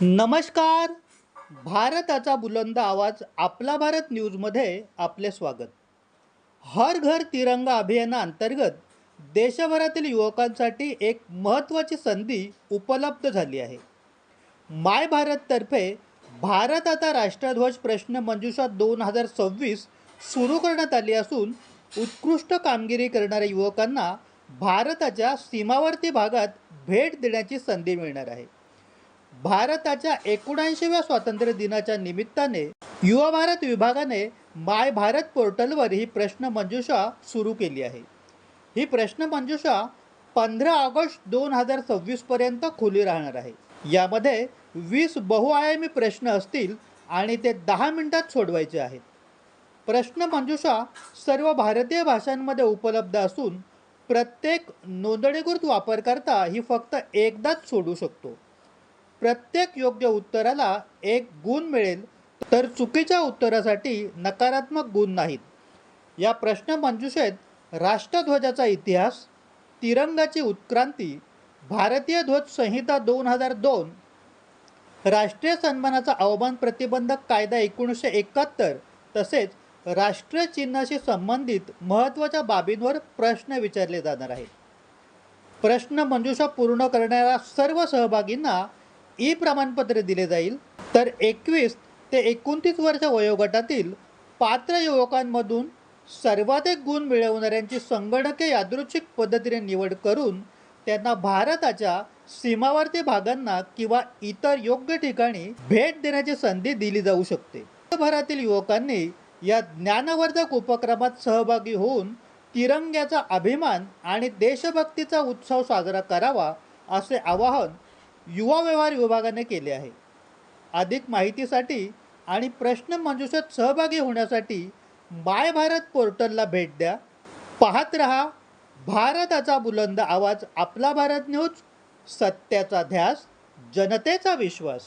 नमस्कार. भारताचा बुलंद आवाज आपला भारत न्यूजमध्ये आपले स्वागत. हर घर तिरंगा अभियानाअंतर्गत देशभरातील युवकांसाठी एक महत्त्वाची संधी उपलब्ध झाली आहे. माय भारततर्फे भारत आता राष्ट्रध्वज प्रश्न मंजुषा 2026 सुरू करण्यात आली असून उत्कृष्ट कामगिरी करणाऱ्या युवकांना भारताच्या सीमावर्ती भागात भेट देण्याची संधी मिळणार आहे. भारताच्या 79व्या स्वातंत्र्य दिनाच्या निमित्ताने युवा भारत विभागाने माय भारत पोर्टलवर ही प्रश्न मंजुषा सुरू केली आहे. ही प्रश्न मंजुषा 15 ऑगस्ट 2026 पर्यंत खुली राहणार आहे. यामध्ये 20 बहुआयामी प्रश्न असतील आणि ते 10 मिनिटात सोडवायचे आहेत. प्रश्न मंजुषा सर्व भारतीय भाषांमध्ये उपलब्ध असून प्रत्येक नोंदणीकृत वापरकर्ता ही फक्त एकदाच सोडू शकतो. प्रत्येक योग्य उत्तराला 1 गुण मिळेल, तर चुकीच्या उत्तरासाठी नकारात्मक गुण नाहीत. या प्रश्न मंजुषेत राष्ट्रध्वजाचा इतिहास, तिरंगाची उत्क्रांती, भारतीय ध्वज संहिता 2002, राष्ट्रीय सन्मानाचा अवमान प्रतिबंधक कायदा 1971 तसेच राष्ट्रीय चिन्हाशी संबंधित महत्त्वाच्या बाबींवर प्रश्न विचारले जाणार आहेत. प्रश्न मंजुषा पूर्ण करणाऱ्या सर्व सहभागींना ई प्रमाणपत्र दिले जाईल, तर 21 ते 29 वर्ष वयोगटातील पात्र युवकांमधून सर्वाधिक गुण मिळवणाऱ्यांची संगणकीय यादृच्छिक पद्धतीने निवड करून त्यांना भारताच्या सीमावर्ती भागांना किंवा इतर योग्य ठिकाणी भेट देण्याची संधी दिली जाऊ शकते. देशभरातील युवकांनी या ज्ञानवर्धक उपक्रमात सहभागी होऊन तिरंग्याचा अभिमान आणि देशभक्तीचा उत्सव साजरा करावा, असे आवाहन युवा व्यवहार विभागाने केले आहे. अधिक माहितीसाठी आणि प्रश्न मंजुषेत सहभागी होण्यासाठी माय भारत पोर्टलला भेट द्या. पाहत रहा भारताचा बुलंद आवाज आपला भारत न्यूज. सत्याचा ध्यास, जनतेचा विश्वास.